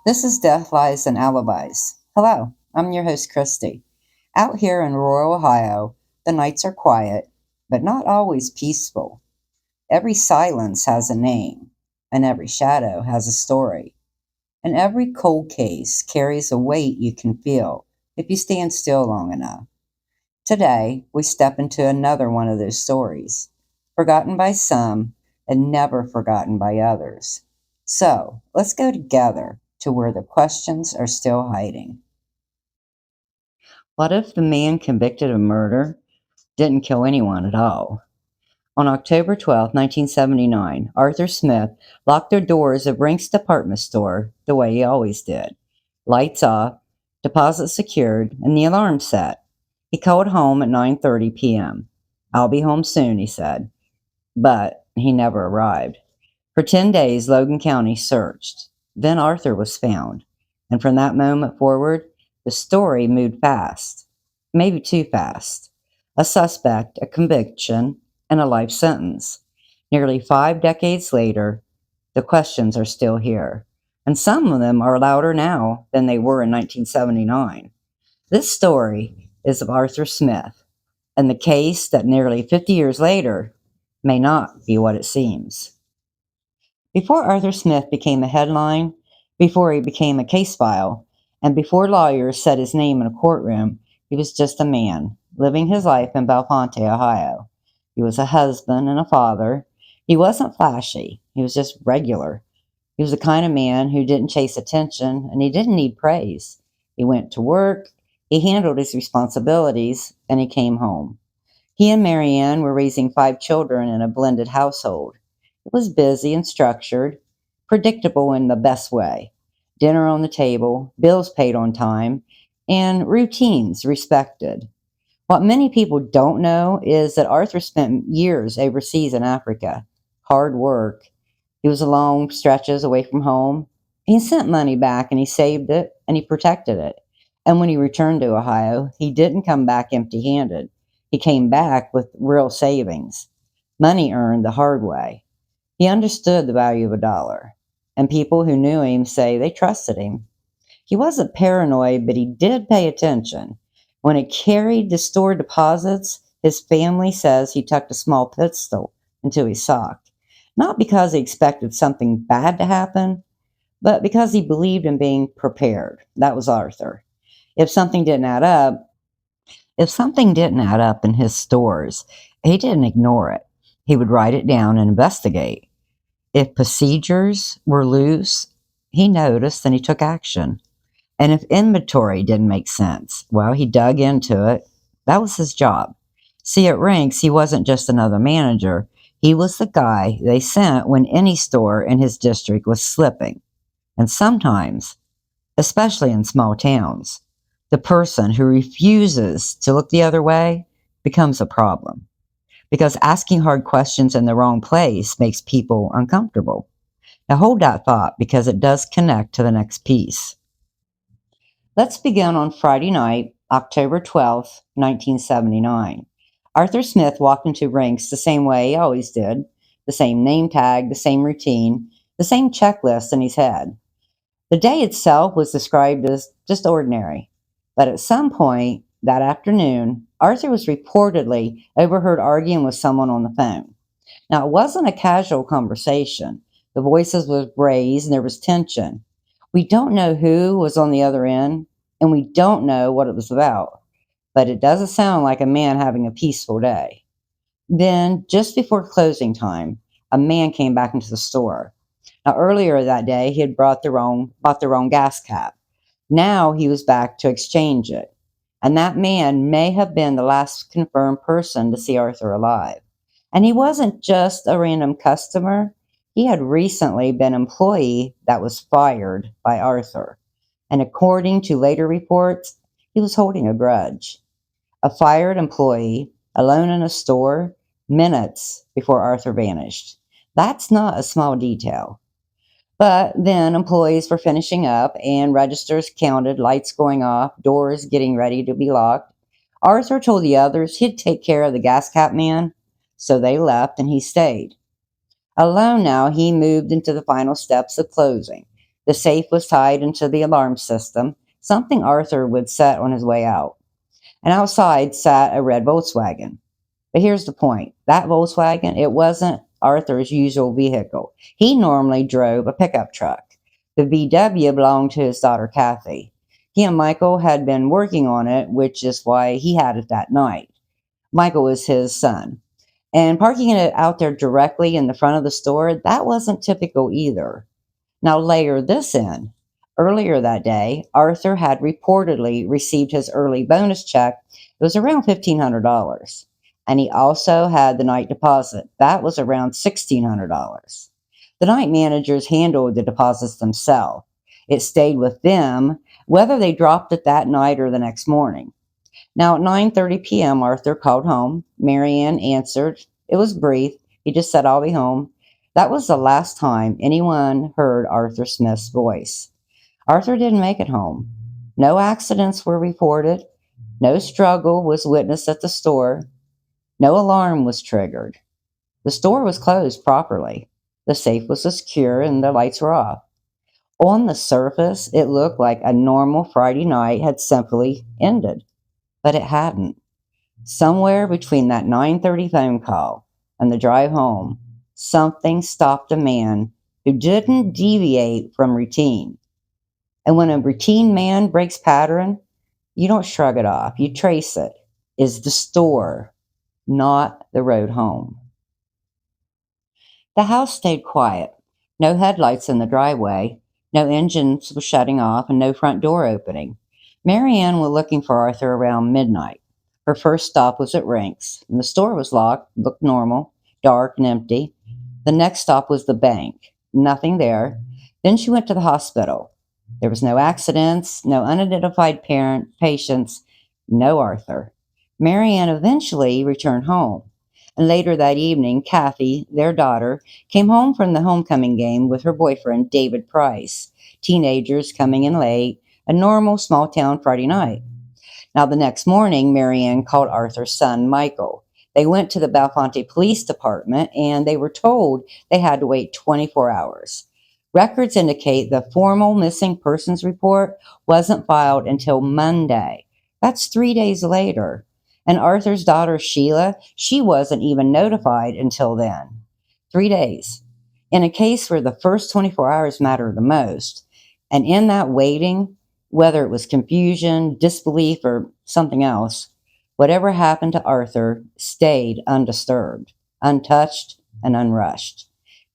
This is Death, Lies, and Alibis. Hello, I'm your host, Christy. Out here in rural Ohio, the nights are quiet, but not always peaceful. Every silence has a name, and every shadow has a story. And every cold case carries a weight you can feel if you stand still long enough. Today, we step into another one of those stories, forgotten by some and never forgotten by others. So, let's go together to where the questions are still hiding. What if the man convicted of murder didn't kill anyone at all? On October 12, 1979, Arthur Smith locked the doors of Rinks department store the way he always did. Lights off, deposit secured, and the alarm set. He called home at 9:30 p.m. "I'll be home soon," he said. But he never arrived. For 10 days, Logan County searched. Then Arthur was found. And from that moment forward, the story moved fast. Maybe too fast. A suspect, a conviction, and a life sentence. Nearly 5 decades later, the questions are still here. And some of them are louder now than they were in 1979. This story is of Arthur Smith and the case that nearly 50 years later may not be what it seems. Before Arthur Smith became a headline, before he became a case file, and before lawyers said his name in a courtroom, he was just a man living his life in Bellefontaine, Ohio. He was a husband and a father. He wasn't flashy, he was just regular. He was the kind of man who didn't chase attention and he didn't need praise. He went to work, he handled his responsibilities, and he came home. He and Marianne were raising 5 children in a blended household. It was busy and structured, predictable in the best way. Dinner on the table, bills paid on time, and routines respected. What many people don't know is that Arthur spent years overseas in Africa. Hard work. He was long stretches away from home. He sent money back and he saved it and he protected it. And when he returned to Ohio, he didn't come back empty handed. He came back with real savings, money earned the hard way. He understood the value of a dollar. And people who knew him say they trusted him. He wasn't paranoid, but he did pay attention. When he carried the store deposits, his family says he tucked a small pistol into his sock. Not because he expected something bad to happen, but because he believed in being prepared. That was Arthur. If something didn't add up, if something didn't add up in his stores, he didn't ignore it. He would write it down and investigate. If procedures were loose, he noticed and he took action. And if inventory didn't make sense, well, he dug into it. That was his job. See, at Rinks, he wasn't just another manager. He was the guy they sent when any store in his district was slipping. And sometimes, especially in small towns, the person who refuses to look the other way becomes a problem. Because asking hard questions in the wrong place makes people uncomfortable. Now hold that thought because it does connect to the next piece. Let's begin on Friday night, October 12th, 1979. Arthur Smith walked into Rinks the same way he always did, the same name tag, the same routine, the same checklist in his head. The day itself was described as just ordinary, but at some point that afternoon, Arthur was reportedly overheard arguing with someone on the phone. Now, it wasn't a casual conversation. The voices were raised and there was tension. We don't know who was on the other end, and we don't know what it was about, but it doesn't sound like a man having a peaceful day. Then, just before closing time, a man came back into the store. Now, earlier that day, he had bought the wrong gas cap. Now he was back to exchange it. And that man may have been the last confirmed person to see Arthur alive. And he wasn't just a random customer. He had recently been an employee that was fired by Arthur. And according to later reports, he was holding a grudge. A fired employee, alone in a store, minutes before Arthur vanished. That's not a small detail. But then employees were finishing up and registers counted, lights going off, doors getting ready to be locked. Arthur told the others he'd take care of the gas cap man, so they left and he stayed. Alone now, he moved into the final steps of closing. The safe was tied into the alarm system, something Arthur would set on his way out. And outside sat a red Volkswagen. But here's the point. That Volkswagen, it wasn't Arthur's usual vehicle. He normally drove a pickup truck. The VW belonged to his daughter, Kathy. He and Michael had been working on it, which is why he had it that night. Michael was his son. And parking it out there directly in the front of the store, that wasn't typical either. Now, layer this in. Earlier that day, Arthur had reportedly received his early bonus check. It was around $1,500. And he also had the night deposit. That was around $1,600. The night managers handled the deposits themselves. It stayed with them, whether they dropped it that night or the next morning. Now, at 9:30 p.m., Arthur called home. Marianne answered. It was brief. He just said, "I'll be home." That was the last time anyone heard Arthur Smith's voice. Arthur didn't make it home. No accidents were reported. No struggle was witnessed at the store. No alarm was triggered. The store was closed properly. The safe was secure and the lights were off. On the surface, it looked like a normal Friday night had simply ended, but it hadn't. Somewhere between that 9:30 phone call and the drive home, something stopped a man who didn't deviate from routine. And when a routine man breaks pattern, you don't shrug it off, you trace it. Is the store, not the road home. The house stayed quiet. No headlights in the driveway, no engines were shutting off, and no front door opening. Marianne was looking for Arthur around midnight. Her first stop was at Rinks, and the store was locked, looked normal, dark and empty. The next stop was the bank. Nothing there. Then she went to the hospital. There was no accidents, no unidentified patients, no Arthur. Marianne eventually returned home. And later that evening, Kathy, their daughter, came home from the homecoming game with her boyfriend, David Price. Teenagers coming in late, a normal small town Friday night. Now, the next morning, Marianne called Arthur's son, Michael. They went to the Bellefontaine Police Department and they were told they had to wait 24 hours. Records indicate the formal missing persons report wasn't filed until Monday. That's 3 days later. And Arthur's daughter, Sheila, she wasn't even notified until then. 3 days. In a case where the first 24 hours matter the most. And in that waiting, whether it was confusion, disbelief, or something else, whatever happened to Arthur stayed undisturbed, untouched, and unrushed.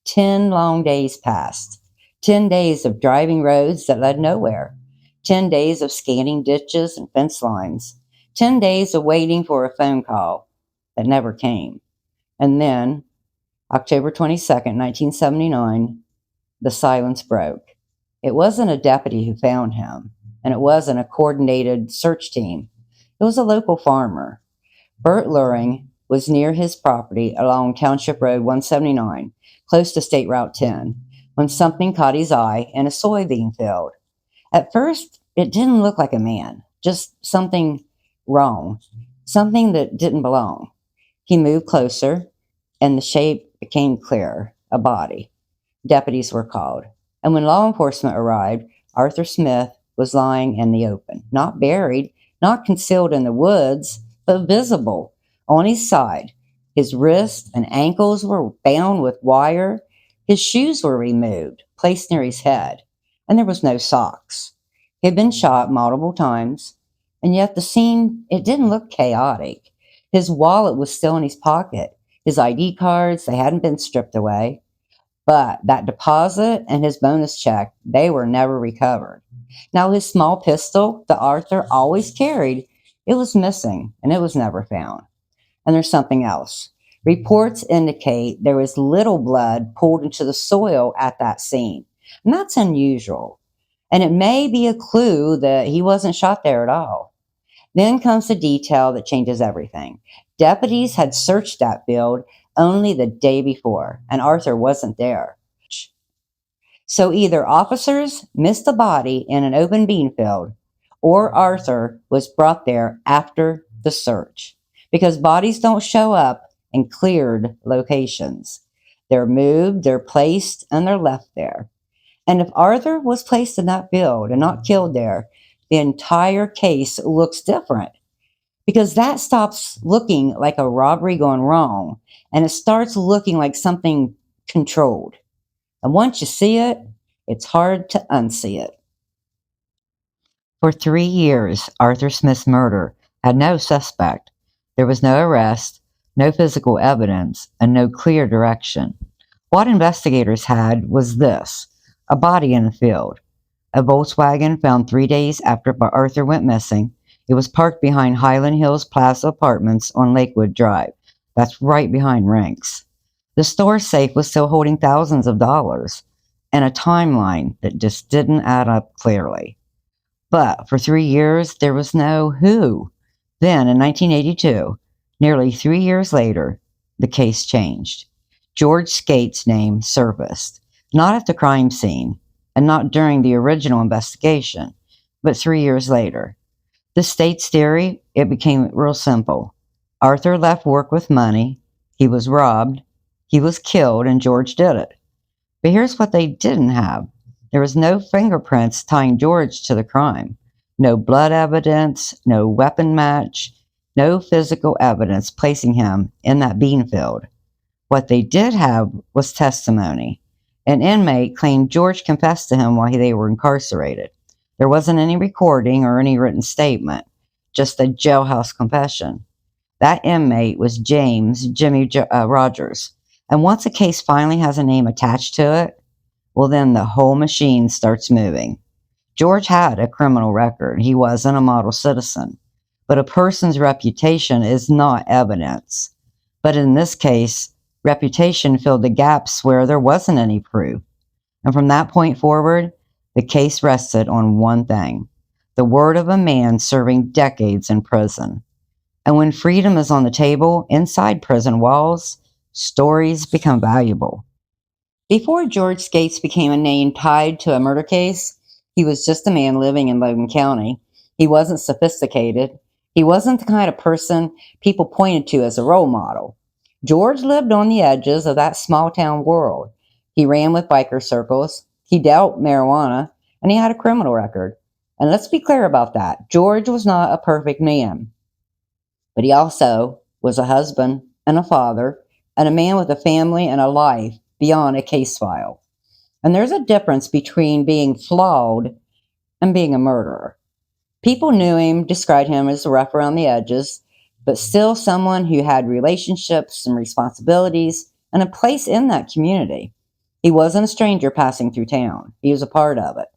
10 long days passed. 10 days of driving roads that led nowhere. 10 days of scanning ditches and fence lines. 10 days of waiting for a phone call that never came. And then, October 22nd, 1979, the silence broke. It wasn't a deputy who found him, and it wasn't a coordinated search team. It was a local farmer. Bert Luring was near his property along Township Road 179, close to State Route 10, when something caught his eye in a soybean field. At first, it didn't look like a man, just something wrong, something that didn't belong. He moved closer, and the shape became clearer, a body. Deputies were called. And when law enforcement arrived, Arthur Smith was lying in the open, not buried, not concealed in the woods, but visible on his side. His wrists and ankles were bound with wire. His shoes were removed, placed near his head, and there was no socks. He had been shot multiple times, and yet the scene, it didn't look chaotic. His wallet was still in his pocket. His ID cards, they hadn't been stripped away. But that deposit and his bonus check, they were never recovered. Now, his small pistol that Arthur always carried, it was missing and it was never found. And there's something else. Reports indicate there was little blood pulled into the soil at that scene. And that's unusual. And it may be a clue that he wasn't shot there at all. Then comes the detail that changes everything. Deputies had searched that field only the day before, and Arthur wasn't there. So either officers missed the body in an open bean field, or Arthur was brought there after the search. Because bodies don't show up in cleared locations. They're moved, they're placed, and they're left there. And if Arthur was placed in that field and not killed there, the entire case looks different because that stops looking like a robbery gone wrong and it starts looking like something controlled. And once you see it, it's hard to unsee it. For 3 years, Arthur Smith's murder had no suspect. There was no arrest, no physical evidence, and no clear direction. What investigators had was this: a body in a field. A Volkswagen found 3 days after Arthur went missing. It was parked behind Highland Hills Plaza Apartments on Lakewood Drive. That's right behind Rinks. The store safe was still holding thousands of dollars, and a timeline that just didn't add up clearly. But for 3 years, there was no who. Then, in 1982, nearly 3 years later, the case changed. George Skatzes' name surfaced, not at the crime scene, and not during the original investigation, but 3 years later. The state's theory, it became real simple. Arthur left work with money, he was robbed, he was killed, and George did it. But here's what they didn't have. There was no fingerprints tying George to the crime. No blood evidence, no weapon match, no physical evidence placing him in that bean field. What they did have was testimony. An inmate claimed George confessed to him while they were incarcerated. There wasn't any recording or any written statement, just a jailhouse confession. That inmate was James Jimmy Rogers. And once a case finally has a name attached to it, well, then the whole machine starts moving. George had a criminal record. He wasn't a model citizen. But a person's reputation is not evidence. But in this case, reputation filled the gaps where there wasn't any proof. And from that point forward, the case rested on one thing: the word of a man serving decades in prison. And when freedom is on the table inside prison walls, stories become valuable. Before George Skates became a name tied to a murder case, he was just a man living in Logan County. He wasn't sophisticated. He wasn't the kind of person people pointed to as a role model. George lived on the edges of that small town world. He ran with biker circles, he dealt marijuana, and he had a criminal record. And let's be clear about that. George was not a perfect man, but he also was a husband and a father and a man with a family and a life beyond a case file. And there's a difference between being flawed and being a murderer. People knew him, described him as rough around the edges, but still someone who had relationships and responsibilities and a place in that community. He wasn't a stranger passing through town. He was a part of it.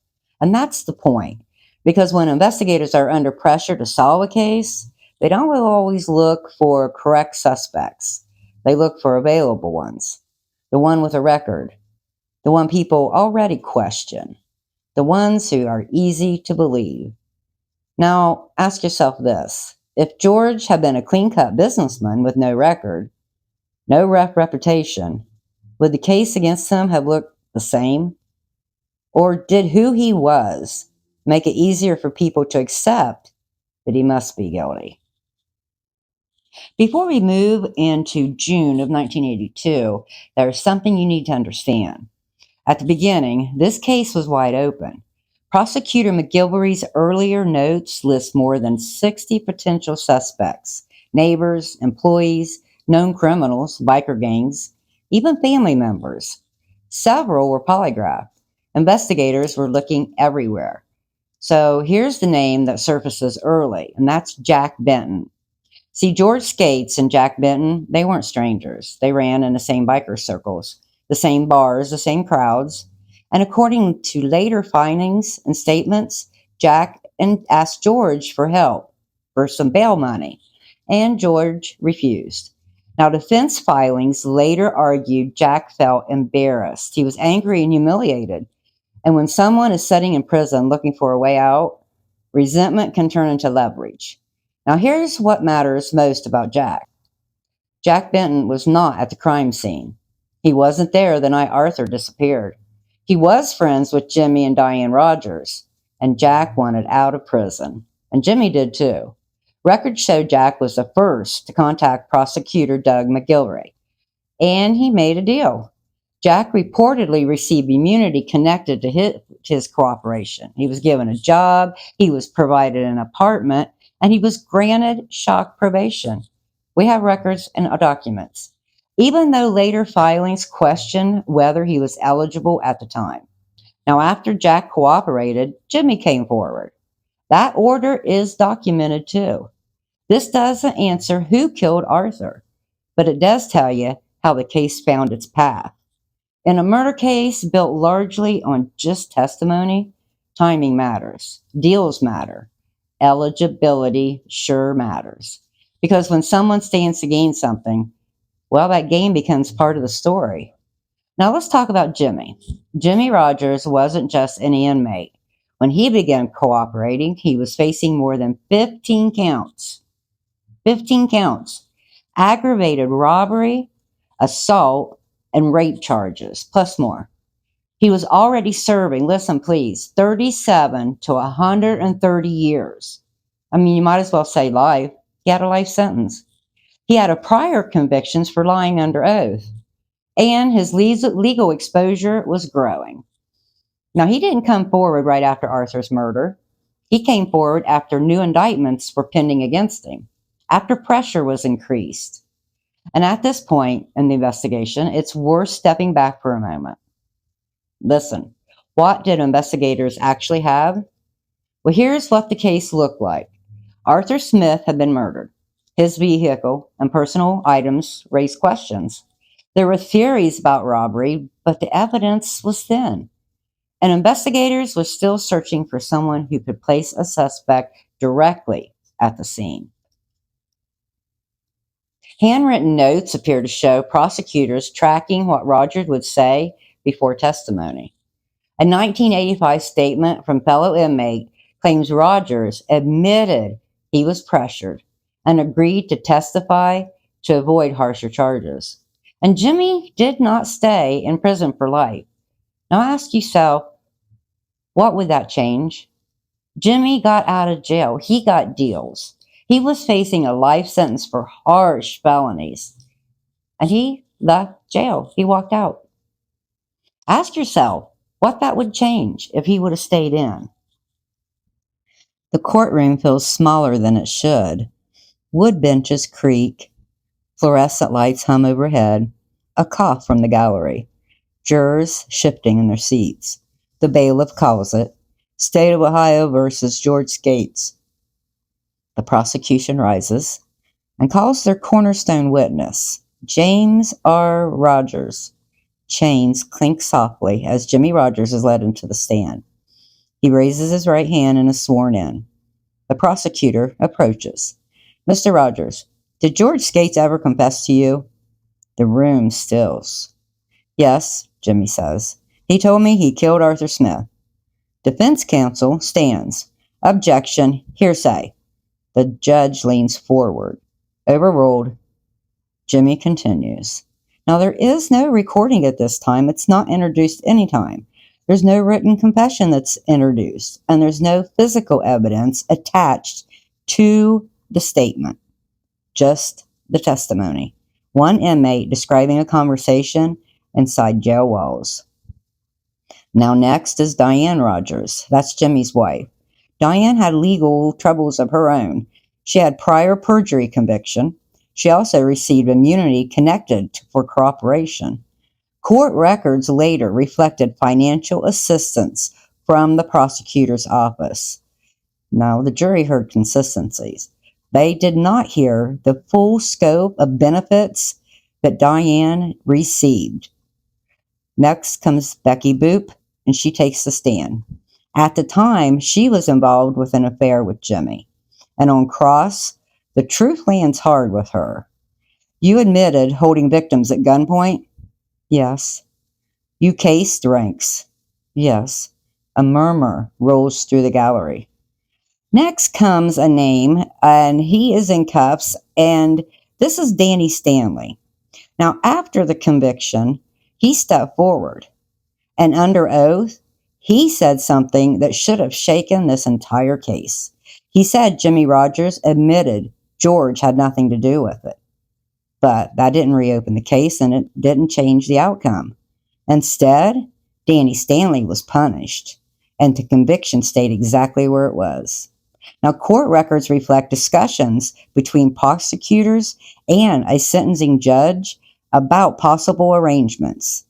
And that's the point. Because when investigators are under pressure to solve a case, they don't always look for correct suspects. They look for available ones. The one with a record. The one people already question. The ones who are easy to believe. Now, ask yourself this. If George had been a clean-cut businessman with no record, no rough reputation, would the case against him have looked the same? Or did who he was make it easier for people to accept that he must be guilty? Before we move into June of 1982, there's something you need to understand. At the beginning, this case was wide open. Prosecutor McGilvery's earlier notes list more than 60 potential suspects, neighbors, employees, known criminals, biker gangs, even family members. Several were polygraphed. Investigators were looking everywhere. So here's the name that surfaces early, and that's Jack Benton. See, George Skates and Jack Benton, they weren't strangers. They ran in the same biker circles, the same bars, the same crowds. And according to later findings and statements, Jack asked George for help, for some bail money, and George refused. Now, defense filings later argued Jack felt embarrassed. He was angry and humiliated. And when someone is sitting in prison looking for a way out, resentment can turn into leverage. Now, here's what matters most about Jack. Jack Benton was not at the crime scene. He wasn't there the night Arthur disappeared. He was friends with Jimmy and Diane Rogers, and Jack wanted out of prison. And Jimmy did too. Records show Jack was the first to contact prosecutor Doug McGilvery, and he made a deal. Jack reportedly received immunity connected to his cooperation. He was given a job, he was provided an apartment, and he was granted shock probation. We have records and documents, even though later filings question whether he was eligible at the time. Now, after Jack cooperated, Jimmy came forward. That order is documented too. This doesn't answer who killed Arthur, but it does tell you how the case found its path. In a murder case built largely on just testimony, timing matters, deals matter, eligibility sure matters. Because when someone stands to gain something, well, that gain becomes part of the story. Now let's talk about Jimmy. Jimmy Rogers wasn't just any inmate. When he began cooperating, he was facing more than 15 counts. 15 counts. Aggravated robbery, assault, and rape charges, plus more. He was already serving, listen please, 37 to 130 years. I mean, you might as well say life. He had a life sentence. He had a prior convictions for lying under oath, and his legal exposure was growing. Now, he didn't come forward right after Arthur's murder. He came forward after new indictments were pending against him, after pressure was increased. And at this point in the investigation, it's worth stepping back for a moment. Listen, what did investigators actually have? Well, here's what the case looked like. Arthur Smith had been murdered. His vehicle and personal items raised questions. There were theories about robbery, but the evidence was thin. And investigators were still searching for someone who could place a suspect directly at the scene. Handwritten notes appear to show prosecutors tracking what Rogers would say before testimony. A 1985 statement from fellow inmate claims Rogers admitted he was pressured and agreed to testify to avoid harsher charges. And Jimmy did not stay in prison for life. Now ask yourself, what would that change? Jimmy got out of jail. He got deals. He was facing a life sentence for harsh felonies. And he left jail. He walked out. Ask yourself what that would change if he would have stayed in. The courtroom feels smaller than it should. Wood benches creak. Fluorescent lights hum overhead. A cough from the gallery. Jurors shifting in their seats. The bailiff calls it State of Ohio versus George Skatzes. The prosecution rises and calls their cornerstone witness, James R. Rogers. Chains clink softly as Jimmy Rogers is led into the stand. He raises his right hand and is sworn in. The prosecutor approaches. Mr. Rogers, did George Skatzes ever confess to you? The room stills. Yes, Jimmy says. He told me he killed Arthur Smith. Defense counsel stands. Objection, hearsay. The judge leans forward. Overruled. Jimmy continues. Now, there is no recording at this time. It's not introduced anytime. There's no written confession that's introduced, and there's no physical evidence attached to the statement. Just the testimony. One inmate describing a conversation inside jail walls. Now next is Diane Rogers. That's Jimmy's wife. Diane had legal troubles of her own. She had prior perjury conviction. She also received immunity connected for cooperation. Court records later reflected financial assistance from the prosecutor's office. Now, the jury heard consistencies. They did not hear the full scope of benefits that Diane received. Next comes Becky Boop, and she takes the stand. At the time, she was involved with an affair with Jimmy. And on cross, the truth lands hard with her. You admitted holding victims at gunpoint? Yes. You cased Rinks? Yes. A murmur rolls through the gallery. Next comes a name, and he is in cuffs, and this is Danny Stanley. Now, after the conviction, he stepped forward, and under oath, he said something that should have shaken this entire case. He said Jimmy Rogers admitted George had nothing to do with it. But that didn't reopen the case, and it didn't change the outcome. Instead, Danny Stanley was punished, and the conviction stayed exactly where it was. Now, court records reflect discussions between prosecutors and a sentencing judge about possible arrangements.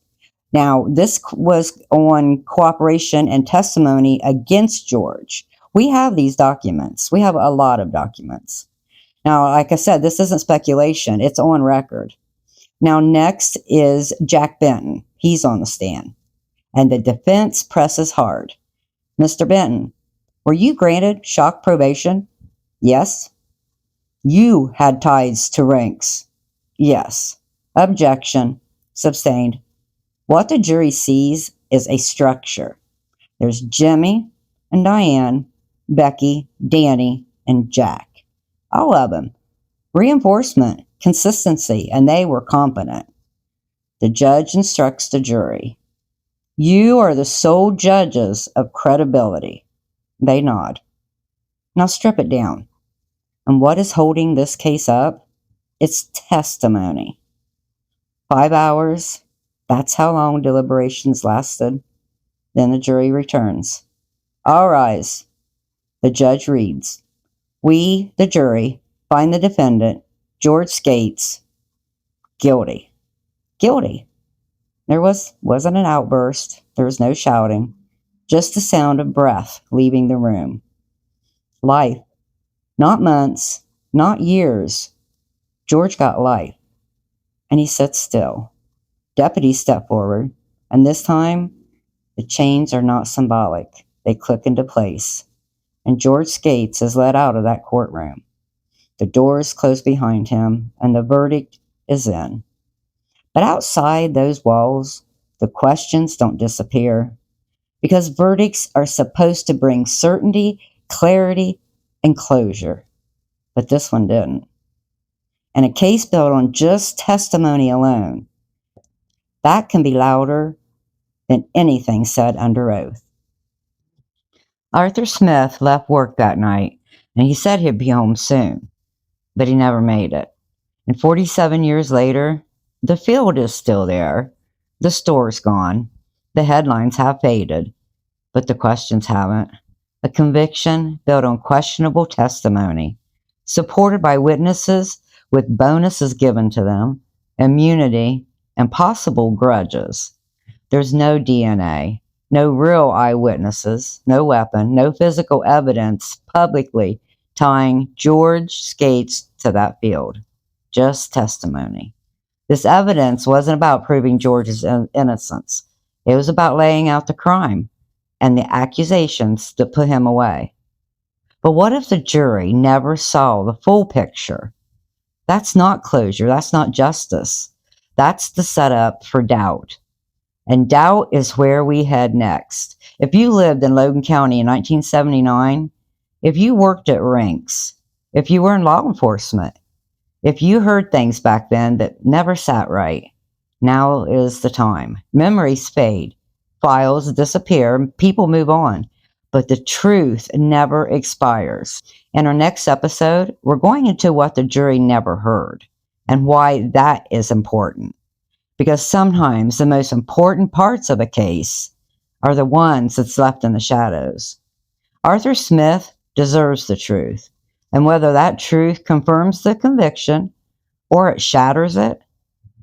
Now, this was on cooperation and testimony against George. We have these documents. We have a lot of documents. Now, like I said, this isn't speculation. It's on record. Now, next is Jack Benton. He's on the stand. And the defense presses hard. Mr. Benton, were you granted shock probation? Yes. You had ties to Rinks? Yes. Objection. Sustained. What the jury sees is a structure. There's Jimmy and Diane, Becky, Danny, and Jack. All of them. Reinforcement, consistency, and they were competent. The judge instructs the jury. You are the sole judges of credibility. They nod. Now strip it down. And what is holding this case up? It's testimony. 5 hours. That's how long deliberations lasted. Then the jury returns. All rise. The judge reads. We, the jury, find the defendant, George Skatzes, guilty. Guilty. There wasn't an outburst. There was no shouting. Just the sound of breath leaving the room. Life. Not months, not years. George got life. And he sits still. Deputies step forward, and this time, the chains are not symbolic. They click into place. And George Skatzes is led out of that courtroom. The doors close behind him, and the verdict is in. But outside those walls, the questions don't disappear, because verdicts are supposed to bring certainty, clarity, and closure. But this one didn't. And a case built on just testimony alone, that can be louder than anything said under oath. Arthur Smith left work that night, and he said he'd be home soon, but he never made it. And 47 years later, the field is still there, the store's gone, the headlines have faded, but the questions haven't. A conviction built on questionable testimony, supported by witnesses with bonuses given to them, immunity, and possible grudges. There's no DNA, no real eyewitnesses, no weapon, no physical evidence publicly tying George Skatzes to that field. Just testimony. This evidence wasn't about proving George's innocence. It was about laying out the crime and the accusations that put him away. But what if the jury never saw the full picture? That's not closure. That's not justice. That's the setup for doubt. And doubt is where we head next. If you lived in Logan County in 1979, if you worked at Rinks, if you were in law enforcement, if you heard things back then that never sat right, now is the time. Memories fade, files disappear, people move on, but the truth never expires. In our next episode, we're going into what the jury never heard and why that is important. Because sometimes the most important parts of a case are the ones that's left in the shadows. Arthur Smith deserves the truth, and whether that truth confirms the conviction or it shatters it,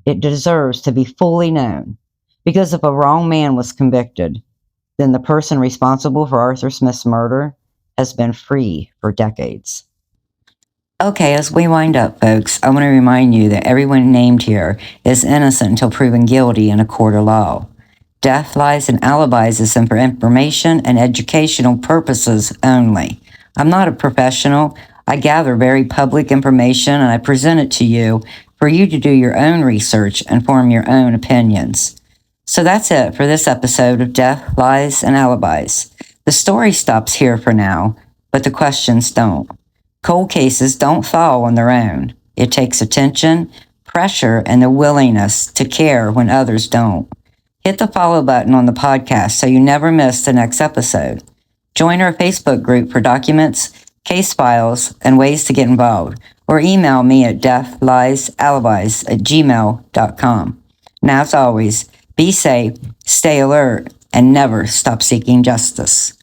it deserves to be fully known. Because if a wrong man was convicted, then the person responsible for Arthur Smith's murder has been free for decades. Okay, as we wind up, folks, I want to remind you that everyone named here is innocent until proven guilty in a court of law. Death, lies, and alibis is for information and educational purposes only. I'm not a professional. I gather very public information and I present it to you for you to do your own research and form your own opinions. So that's it for this episode of Death, Lies, and Alibis. The story stops here for now, but the questions don't. Cold cases don't fall on their own. It takes attention, pressure, and the willingness to care when others don't. Hit the follow button on the podcast so you never miss the next episode. Join our Facebook group for documents, case files, and ways to get involved, or email me at deathliesalibis@gmail.com. Now, as always, Be safe, stay alert, and never stop seeking justice.